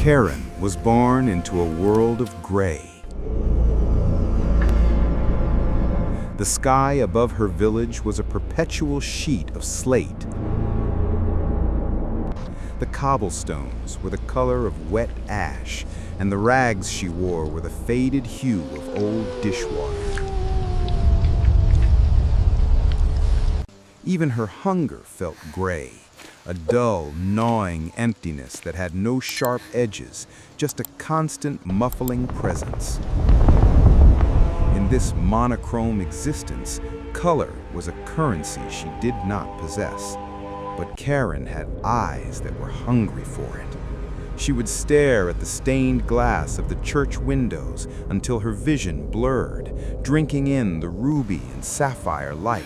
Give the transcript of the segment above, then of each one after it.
Karen was born into a world of gray. The sky above her village was a perpetual sheet of slate. The cobblestones were the color of wet ash, and the rags she wore were the faded hue of old dishwater. Even her hunger felt gray, a dull, gnawing emptiness that had no sharp edges, just a constant, muffling presence. In this monochrome existence, color was a currency she did not possess. But Karen had eyes that were hungry for it. She would stare at the stained glass of the church windows until her vision blurred, drinking in the ruby and sapphire light.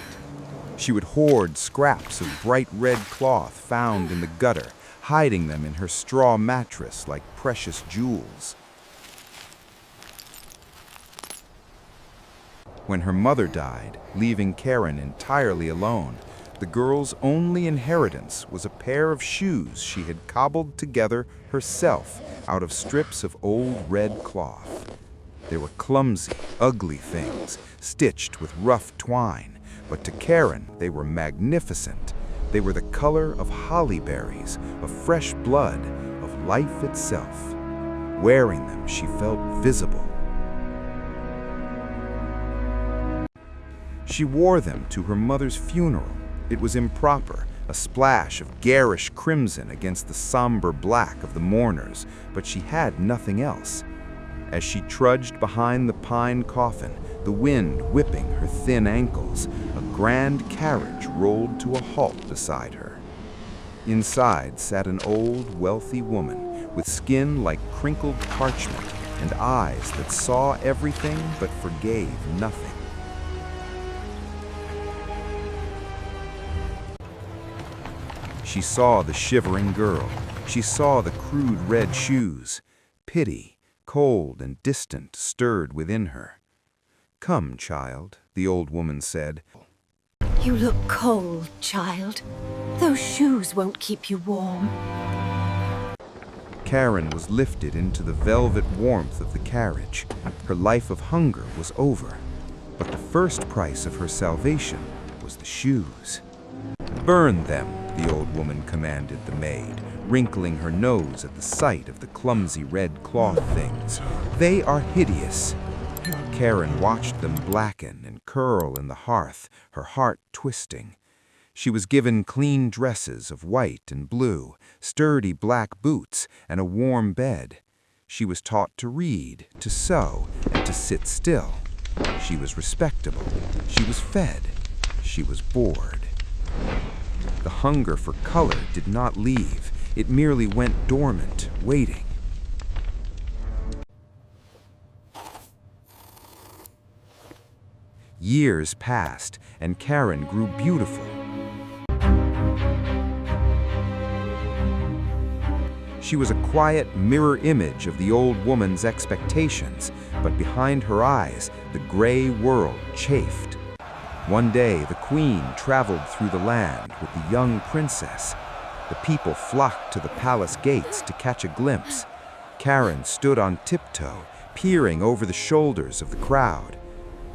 She would hoard scraps of bright red cloth found in the gutter, hiding them in her straw mattress like precious jewels. When her mother died, leaving Karen entirely alone, the girl's only inheritance was a pair of shoes she had cobbled together herself out of strips of old red cloth. They were clumsy, ugly things, stitched with rough twine, but to Karen they were magnificent. They were the color of holly berries, of fresh blood, of life itself. Wearing them, she felt visible. She wore them to her mother's funeral. It was improper, a splash of garish crimson against the somber black of the mourners, but she had nothing else. As she trudged behind the pine coffin, the wind whipping her thin ankles, a grand carriage rolled to a halt beside her. Inside sat an old, wealthy woman with skin like crinkled parchment and eyes that saw everything but forgave nothing. She saw the shivering girl. She saw the crude red shoes. Pity, cold and distant, stirred within her. "Come, child," the old woman said. "You look cold, child. Those shoes won't keep you warm." Karen was lifted into the velvet warmth of the carriage. Her life of hunger was over. But the first price of her salvation was the shoes. "Burn them," the old woman commanded the maid, wrinkling her nose at the sight of the clumsy red cloth things. "They are hideous." Karen watched them blacken and curl in the hearth, her heart twisting. She was given clean dresses of white and blue, sturdy black boots, and a warm bed. She was taught to read, to sew, and to sit still. She was respectable. She was fed. She was bored. The hunger for color did not leave. It merely went dormant, waiting. Years passed, and Karen grew beautiful. She was a quiet mirror image of the old woman's expectations, but behind her eyes, the gray world chafed. One day, the queen traveled through the land with the young princess. The people flocked to the palace gates to catch a glimpse. Karen stood on tiptoe, peering over the shoulders of the crowd.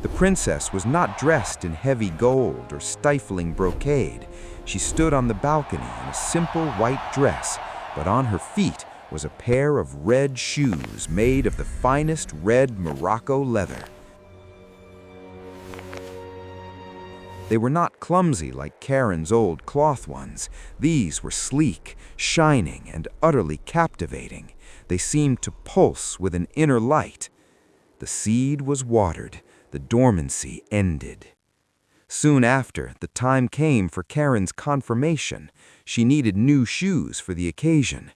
The princess was not dressed in heavy gold or stifling brocade. She stood on the balcony in a simple white dress, but on her feet was a pair of red shoes made of the finest red Morocco leather. They were not clumsy like Karen's old cloth ones. These were sleek, shining, and utterly captivating. They seemed to pulse with an inner light. The seed was watered. The dormancy ended. Soon after, the time came for Karen's confirmation. She needed new shoes for the occasion.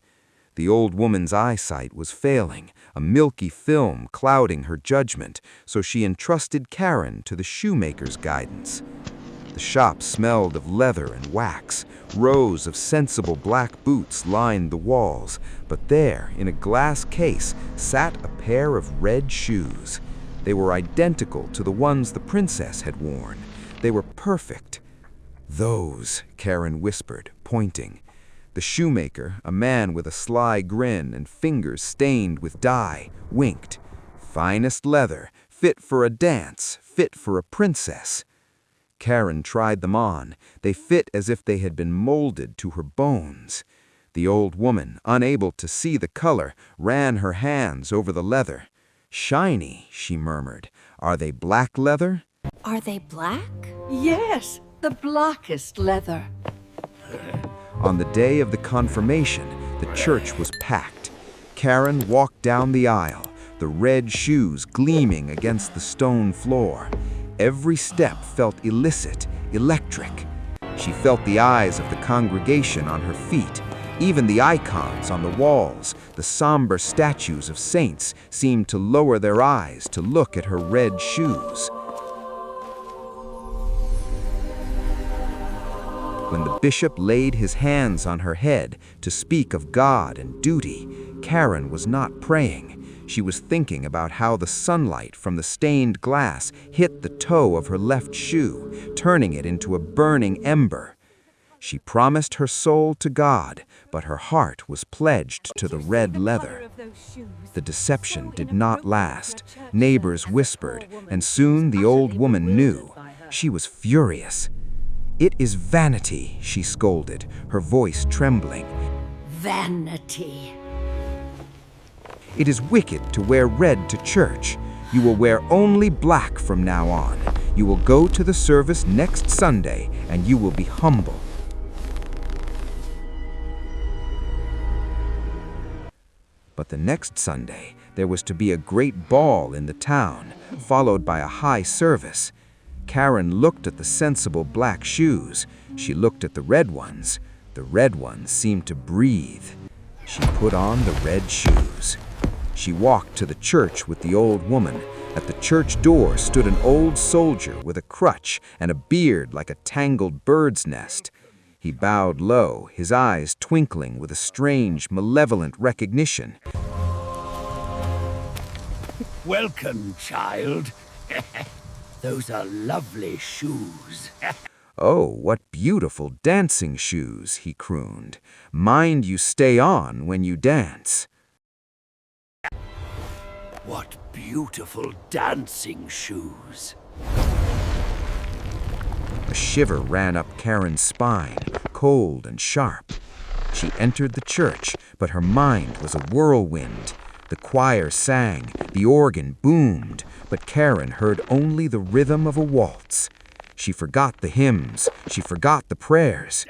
The old woman's eyesight was failing, a milky film clouding her judgment, so she entrusted Karen to the shoemaker's guidance. The shop smelled of leather and wax. Rows of sensible black boots lined the walls, but there, in a glass case, sat a pair of red shoes. They were identical to the ones the princess had worn. They were perfect. "Those," Karen whispered, pointing. The shoemaker, a man with a sly grin and fingers stained with dye, winked. Finest leather, fit for a dance, fit for a princess. Karen tried them on. They fit as if they had been molded to her bones. The old woman, unable to see the color, ran her hands over the leather. "Shiny," she murmured. "Are they black leather?" Are they black? Yes, the blackest leather. On the day of the confirmation, the church was packed. Karen walked down the aisle, the red shoes gleaming against the stone floor. Every step felt illicit, electric. She felt the eyes of the congregation on her feet. Even the icons on the walls, the somber statues of saints, seemed to lower their eyes to look at her red shoes. When the bishop laid his hands on her head to speak of God and duty, Karen was not praying. She was thinking about how the sunlight from the stained glass hit the toe of her left shoe, turning it into a burning ember. She promised her soul to God, but her heart was pledged to the red leather. The deception did not last. Neighbors whispered, and soon the old woman knew. She was furious. "It is vanity," she scolded, her voice trembling. Vanity. "It is wicked to wear red to church. You will wear only black from now on. You will go to the service next Sunday, and you will be humble." But the next Sunday, there was to be a great ball in the town, followed by a high service. Karen looked at the sensible black shoes. She looked at the red ones. The red ones seemed to breathe. She put on the red shoes. She walked to the church with the old woman. At the church door stood an old soldier with a crutch and a beard like a tangled bird's nest. He bowed low, his eyes twinkling with a strange, malevolent recognition. "Welcome, child. Those are lovely shoes." "Oh, what beautiful dancing shoes," he crooned. "Mind you stay on when you dance." "What beautiful dancing shoes." A shiver ran up Karen's spine, cold and sharp. She entered the church, but her mind was a whirlwind. The choir sang, the organ boomed, but Karen heard only the rhythm of a waltz. She forgot the hymns, she forgot the prayers.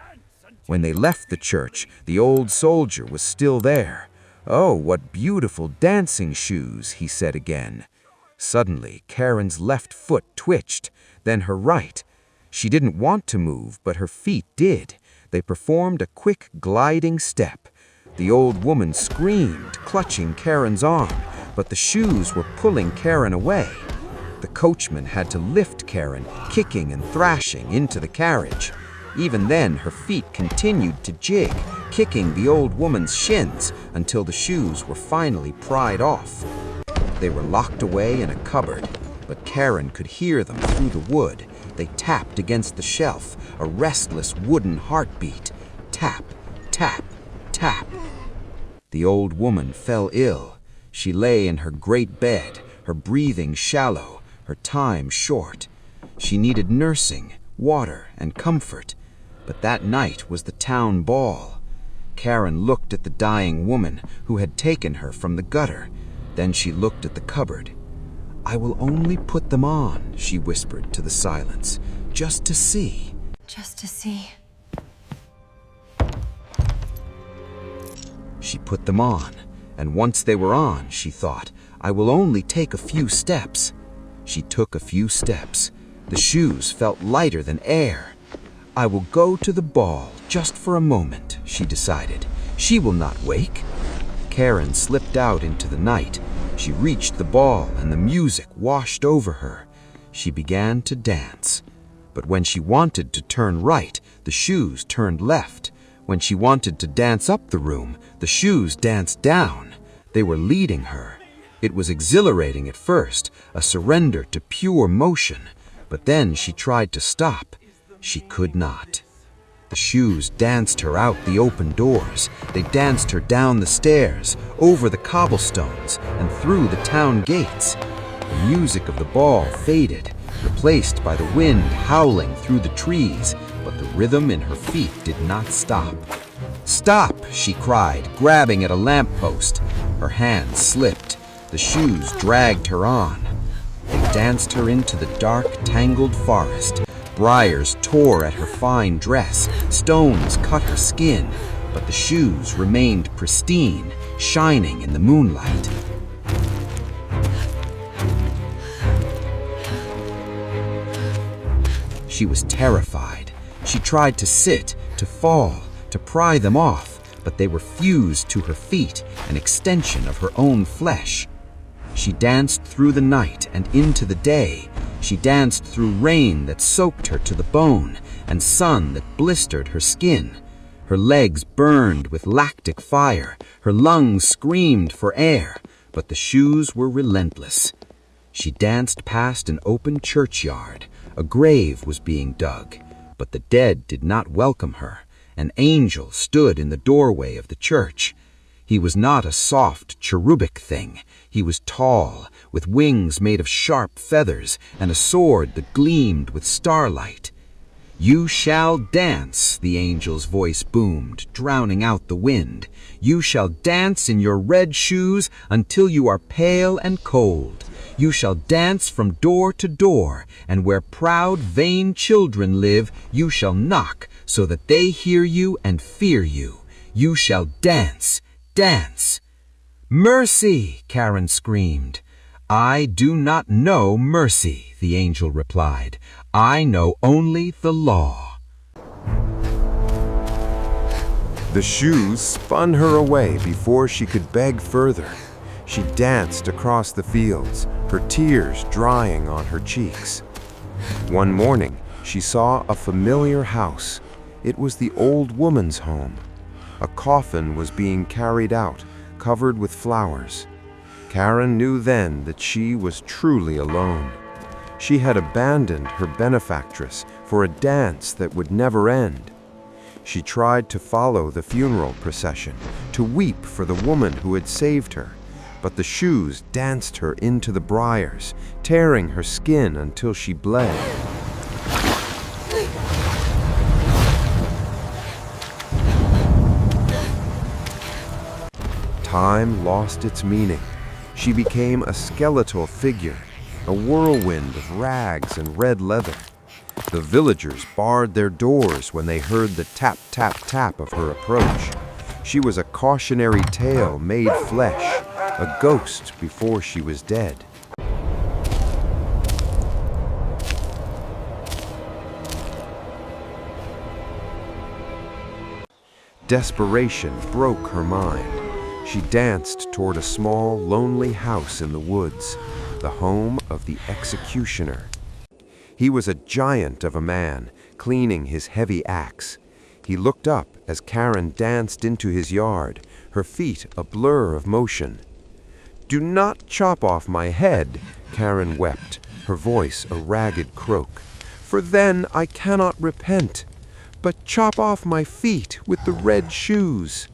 When they left the church, the old soldier was still there. "Oh, what beautiful dancing shoes," he said again. Suddenly, Karen's left foot twitched, then her right. She didn't want to move, but her feet did. They performed a quick gliding step. The old woman screamed, clutching Karen's arm, but the shoes were pulling Karen away. The coachman had to lift Karen, kicking and thrashing, into the carriage. Even then, her feet continued to jig, kicking the old woman's shins until the shoes were finally pried off. They were locked away in a cupboard, but Karen could hear them through the wood. They tapped against the shelf, a restless wooden heartbeat. Tap, tap, tap. The old woman fell ill. She lay in her great bed, her breathing shallow, her time short. She needed nursing, water, and comfort. But that night was the town ball. Karen looked at the dying woman who had taken her from the gutter. Then she looked at the cupboard. "I will only put them on," she whispered to the silence, "just to see." Just to see. She put them on, and once they were on, she thought, "I will only take a few steps." She took a few steps. The shoes felt lighter than air. "I will go to the ball just for a moment," she decided. "She will not wake." Karen slipped out into the night. She reached the ball, and the music washed over her. She began to dance. But when she wanted to turn right, the shoes turned left. When she wanted to dance up the room, the shoes danced down. They were leading her. It was exhilarating at first, a surrender to pure motion. But then she tried to stop. She could not. The shoes danced her out the open doors. They danced her down the stairs, over the cobblestones, and through the town gates. The music of the ball faded, replaced by the wind howling through the trees, but the rhythm in her feet did not stop. "Stop!" she cried, grabbing at a lamppost. Her hand slipped. The shoes dragged her on. They danced her into the dark, tangled forest. Briars tore at her fine dress, stones cut her skin, but the shoes remained pristine, shining in the moonlight. She was terrified. She tried to sit, to fall, to pry them off, but they were fused to her feet, an extension of her own flesh. She danced through the night and into the day. She danced through rain that soaked her to the bone and sun that blistered her skin. Her legs burned with lactic fire. Her lungs screamed for air, but the shoes were relentless. She danced past an open churchyard. A grave was being dug, but the dead did not welcome her. An angel stood in the doorway of the church. He was not a soft, cherubic thing. He was tall, with wings made of sharp feathers and a sword that gleamed with starlight. "You shall dance," the angel's voice boomed, drowning out the wind. "You shall dance in your red shoes until you are pale and cold. You shall dance from door to door, and where proud, vain children live, you shall knock so that they hear you and fear you. You shall dance, dance." "Mercy!" Karen screamed. "I do not know mercy," the angel replied. "I know only the law." The shoes spun her away before she could beg further. She danced across the fields, her tears drying on her cheeks. One morning, she saw a familiar house. It was the old woman's home. A coffin was being carried out, covered with flowers. Karen knew then that she was truly alone. She had abandoned her benefactress for a dance that would never end. She tried to follow the funeral procession, to weep for the woman who had saved her, but the shoes danced her into the briars, tearing her skin until she bled. Time lost its meaning. She became a skeletal figure, a whirlwind of rags and red leather. The villagers barred their doors when they heard the tap, tap, tap of her approach. She was a cautionary tale made flesh, a ghost before she was dead. Desperation broke her mind. She danced toward a small, lonely house in the woods, the home of the executioner. He was a giant of a man, cleaning his heavy axe. He looked up as Karen danced into his yard, her feet a blur of motion. "Do not chop off my head," Karen wept, her voice a ragged croak, "for then I cannot repent. But chop off my feet with the red shoes."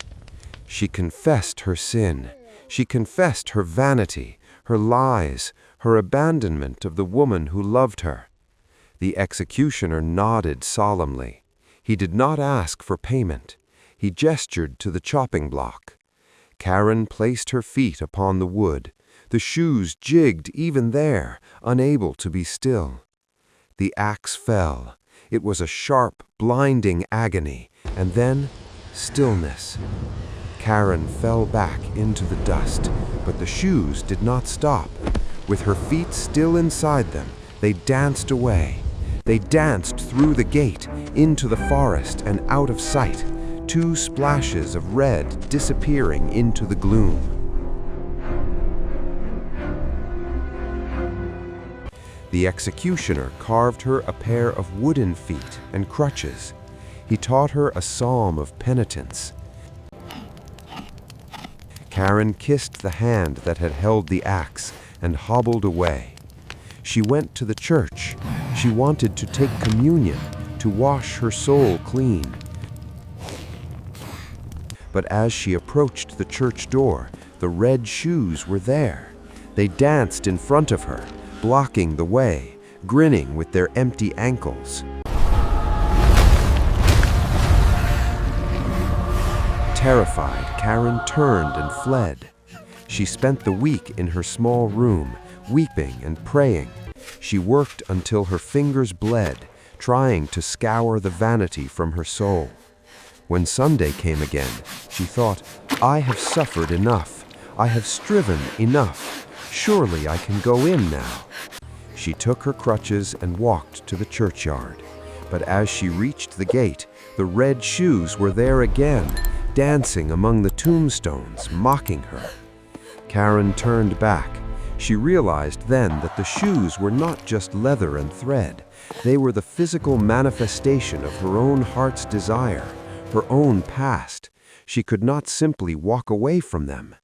She confessed her sin. She confessed her vanity, her lies, her abandonment of the woman who loved her. The executioner nodded solemnly. He did not ask for payment. He gestured to the chopping block. Karen placed her feet upon the wood. The shoes jigged even there, unable to be still. The axe fell. It was a sharp, blinding agony, and then stillness. Karen fell back into the dust, but the shoes did not stop. With her feet still inside them, they danced away. They danced through the gate, into the forest and out of sight, two splashes of red disappearing into the gloom. The executioner carved her a pair of wooden feet and crutches. He taught her a psalm of penitence. Karen kissed the hand that had held the axe and hobbled away. She went to the church. She wanted to take communion, to wash her soul clean. But as she approached the church door, the red shoes were there. They danced in front of her, blocking the way, grinning with their empty ankles. Terrified, Karen turned and fled. She spent the week in her small room, weeping and praying. She worked until her fingers bled, trying to scour the vanity from her soul. When Sunday came again, she thought, "I have suffered enough. I have striven enough. Surely I can go in now." She took her crutches and walked to the churchyard. But as she reached the gate, the red shoes were there again, dancing among the tombstones, mocking her. Karen turned back. She realized then that the shoes were not just leather and thread. They were the physical manifestation of her own heart's desire, her own past. She could not simply walk away from them.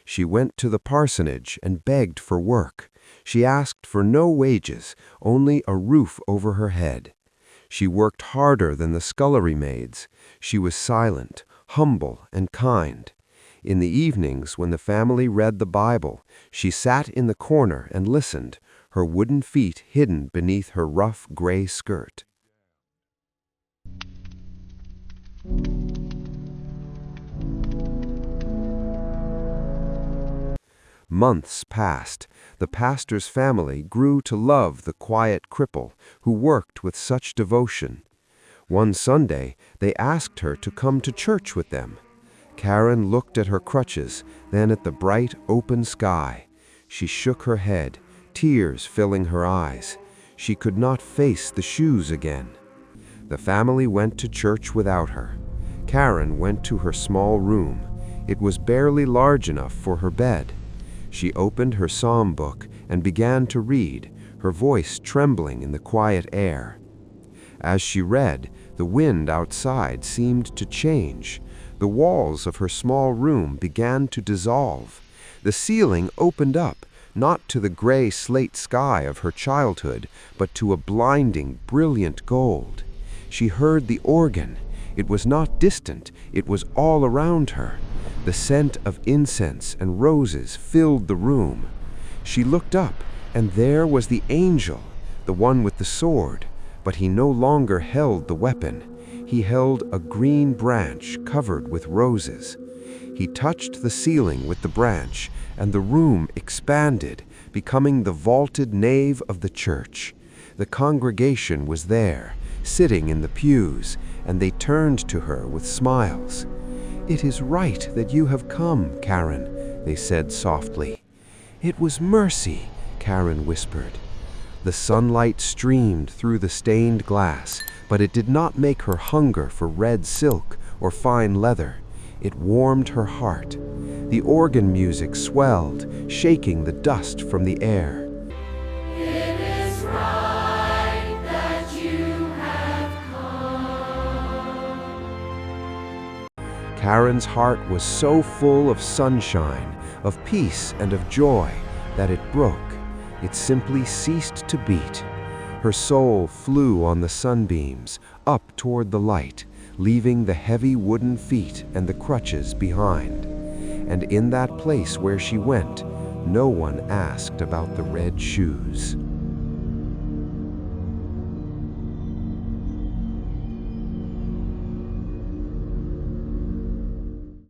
She went to the parsonage and begged for work. She asked for no wages, only a roof over her head. She worked harder than the scullery maids. She was silent, humble, and kind. In the evenings, when the family read the Bible, she sat in the corner and listened, her wooden feet hidden beneath her rough gray skirt. Months passed. The pastor's family grew to love the quiet cripple who worked with such devotion. One Sunday, they asked her to come to church with them. Karen looked at her crutches, then at the bright, open sky. She shook her head, tears filling her eyes. She could not face the shoes again. The family went to church without her. Karen went to her small room. It was barely large enough for her bed. She opened her psalm book and began to read, her voice trembling in the quiet air. As she read, the wind outside seemed to change. The walls of her small room began to dissolve. The ceiling opened up, not to the gray slate sky of her childhood, but to a blinding, brilliant gold. She heard the organ. It was not distant, it was all around her. The scent of incense and roses filled the room. She looked up, and there was the angel, the one with the sword, but he no longer held the weapon. He held a green branch covered with roses. He touched the ceiling with the branch, and the room expanded, becoming the vaulted nave of the church. The congregation was there, sitting in the pews, and they turned to her with smiles. "It is right that you have come, Karen," they said softly. "It was mercy," Karen whispered. The sunlight streamed through the stained glass, but it did not make her hunger for red silk or fine leather. It warmed her heart. The organ music swelled, shaking the dust from the air. It is right that you have come. Karen's heart was so full of sunshine, of peace and of joy, that it broke. It simply ceased to beat. Her soul flew on the sunbeams, up toward the light, leaving the heavy wooden feet and the crutches behind. And in that place where she went, no one asked about the red shoes.